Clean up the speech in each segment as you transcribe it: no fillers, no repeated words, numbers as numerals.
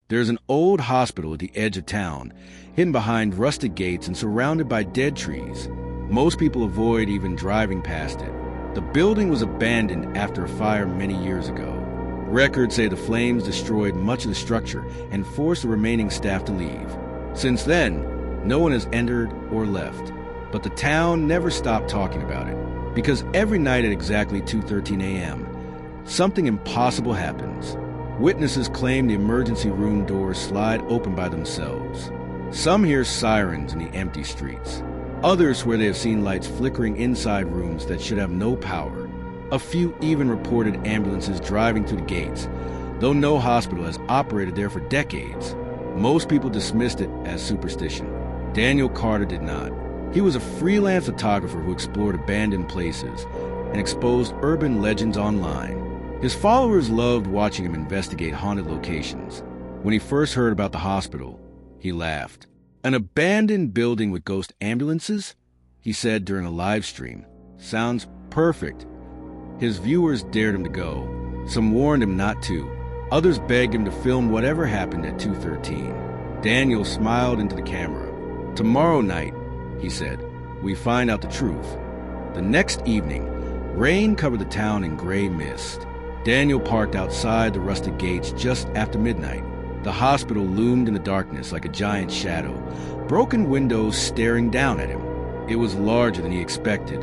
There's an old hospital at the edge of town, hidden behind rusted gates and surrounded by dead trees. Most people avoid even driving past it. The building was abandoned after a fire many years ago. Records say the flames destroyed much of the structure and forced the remaining staff to leave. Since then, no one has entered or left. But the town never stopped talking about it, because every night at exactly 2:13 a.m., something impossible happens. Witnesses claim the emergency room doors slide open by themselves. Some hear sirens in the empty streets. Others swear they have seen lights flickering inside rooms that should have no power. A few even reported ambulances driving through the gates, though no hospital has operated there for decades. Most people dismissed it as superstition. Daniel Carter did not. He was a freelance photographer who explored abandoned places and exposed urban legends online. His followers loved watching him investigate haunted locations. When he first heard about the hospital, he laughed. "An abandoned building with ghost ambulances?" he said during a live stream. "Sounds perfect." His viewers dared him to go. Some warned him not to. Others begged him to film whatever happened at 2:13. Daniel smiled into the camera. "Tomorrow night," he said, "we find out the truth." The next evening, rain covered the town in gray mist. Daniel parked outside the rusted gates just after midnight. The hospital loomed in the darkness like a giant shadow, broken windows staring down at him. It was larger than he expected,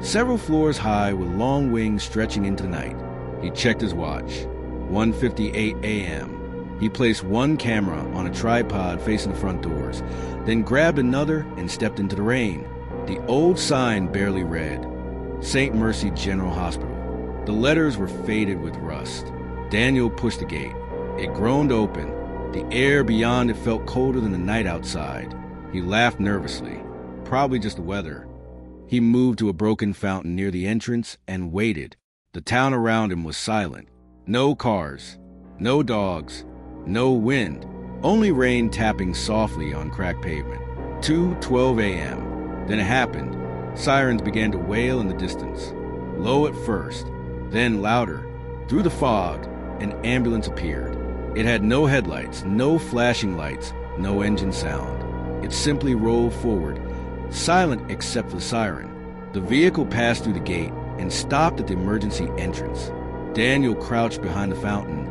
several floors high with long wings stretching into the night. He checked his watch. 1:58 a.m. He placed one camera on a tripod facing the front doors, then grabbed another and stepped into the rain. The old sign barely read, St. Mercy General Hospital. The letters were faded with rust. Daniel pushed the gate. It groaned open. The air beyond it felt colder than the night outside. He laughed nervously. Probably just the weather. He moved to a broken fountain near the entrance and waited. The town around him was silent. No cars, no dogs, no wind, only rain tapping softly on cracked pavement. 2:12 a.m. Then it happened. Sirens began to wail in the distance. Low at first, then louder. Through the fog, an ambulance appeared. It had no headlights, no flashing lights, no engine sound. It simply rolled forward, silent except for the siren. The vehicle passed through the gate and stopped at the emergency entrance. Daniel crouched behind the fountain,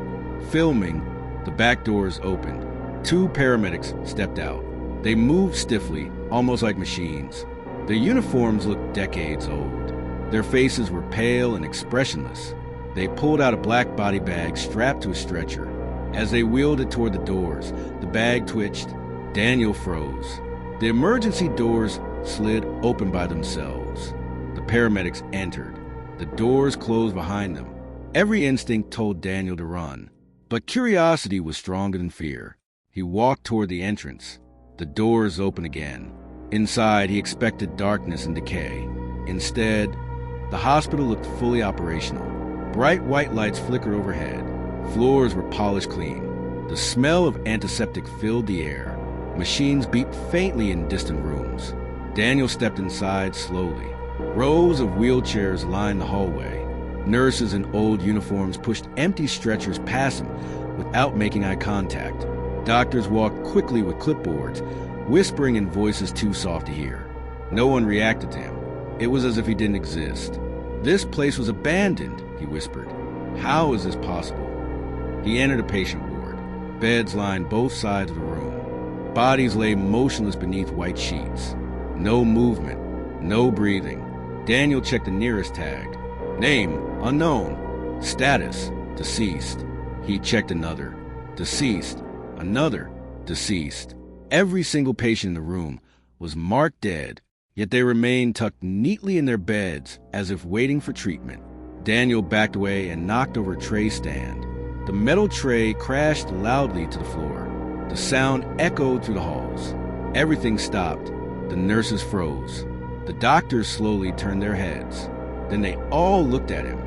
filming. The back doors opened. 2 paramedics stepped out. They moved stiffly, almost like machines. Their uniforms looked decades old. Their faces were pale and expressionless. They pulled out a black body bag strapped to a stretcher. As they wheeled it toward the doors, the bag twitched. Daniel froze. The emergency doors slid open by themselves. The paramedics entered. The doors closed behind them. Every instinct told Daniel to run, but curiosity was stronger than fear. He walked toward the entrance. The doors opened again. Inside, he expected darkness and decay. Instead, the hospital looked fully operational. Bright white lights flickered overhead. Floors were polished clean. The smell of antiseptic filled the air. Machines beeped faintly in distant rooms. Daniel stepped inside slowly. Rows of wheelchairs lined the hallway. Nurses in old uniforms pushed empty stretchers past him without making eye contact. Doctors walked quickly with clipboards, whispering in voices too soft to hear. No one reacted to him. It was as if he didn't exist. "This place was abandoned," he whispered. "How is this possible?" He entered a patient ward. Beds lined both sides of the room. Bodies lay motionless beneath white sheets. No movement, no breathing. Daniel checked the nearest tag. Name, unknown. Status, deceased. He checked another. Deceased. Another. Deceased. Every single patient in the room was marked dead, yet they remained tucked neatly in their beds as if waiting for treatment. Daniel backed away and knocked over a tray stand. The metal tray crashed loudly to the floor. The sound echoed through the halls. Everything stopped. The nurses froze. The doctors slowly turned their heads. Then they all looked at him.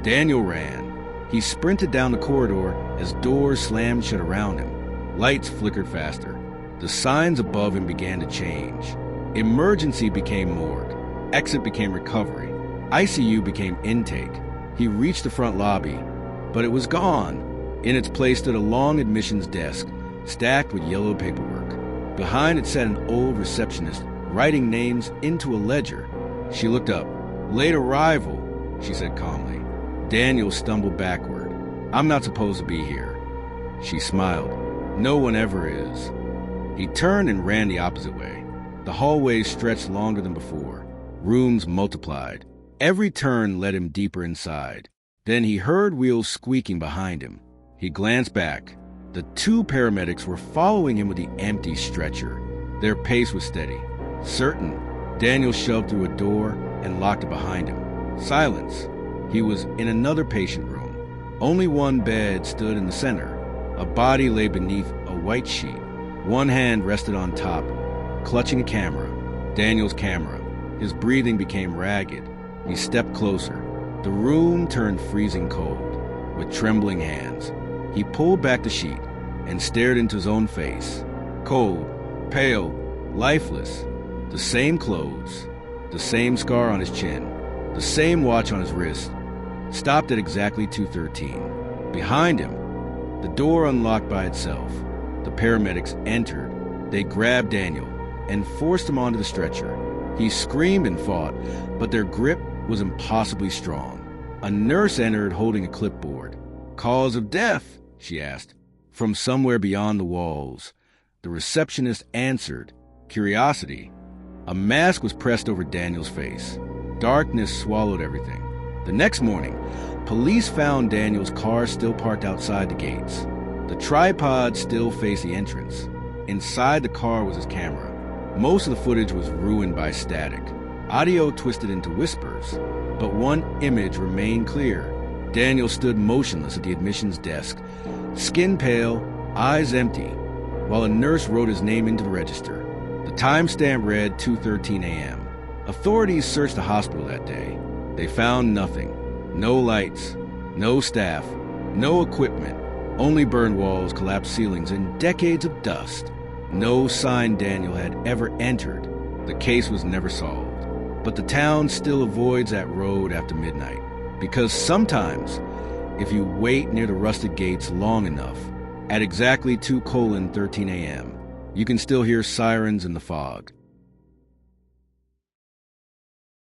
Daniel ran. He sprinted down the corridor as doors slammed shut around him. Lights flickered faster. The signs above him began to change. Emergency became morgue. Exit became recovery. ICU became intake. He reached the front lobby, but it was gone. In its place stood a long admissions desk, stacked with yellow paperwork. Behind it sat an old receptionist, writing names into a ledger. She looked up. "Late arrival," she said calmly. Daniel stumbled backward. "I'm not supposed to be here." She smiled. "No one ever is." He turned and ran the opposite way. The hallways stretched longer than before. Rooms multiplied. Every turn led him deeper inside. Then he heard wheels squeaking behind him. He glanced back. The two paramedics were following him with the empty stretcher. Their pace was steady. Certain, Daniel shoved through a door and locked it behind him. Silence. He was in another patient room. Only one bed stood in the center. A body lay beneath a white sheet. One hand rested on top, clutching a camera. Daniel's camera. His breathing became ragged. He stepped closer. The room turned freezing cold. With trembling hands, he pulled back the sheet and stared into his own face. Cold, pale, lifeless. The same clothes, the same scar on his chin, the same watch on his wrist. Stopped at exactly 2:13. Behind him, the door unlocked by itself. The paramedics entered. They grabbed Daniel and forced him onto the stretcher. He screamed and fought, but their grip was impossibly strong. A nurse entered holding a clipboard. "Cause of death?" she asked. From somewhere beyond the walls, the receptionist answered. Curiosity. A mask was pressed over Daniel's face. Darkness swallowed everything. The next morning, police found Daniel's car still parked outside the gates. The tripod still faced the entrance. Inside the car was his camera. Most of the footage was ruined by static. Audio twisted into whispers, but one image remained clear. Daniel stood motionless at the admissions desk, skin pale, eyes empty, while a nurse wrote his name into the register. The timestamp read 2:13 a.m. Authorities searched the hospital that day. They found nothing. No lights, no staff, no equipment, only burned walls, collapsed ceilings, and decades of dust. No sign Daniel had ever entered. The case was never solved. But the town still avoids that road after midnight. Because sometimes, if you wait near the rusted gates long enough, at exactly 2:13 a.m., you can still hear sirens in the fog.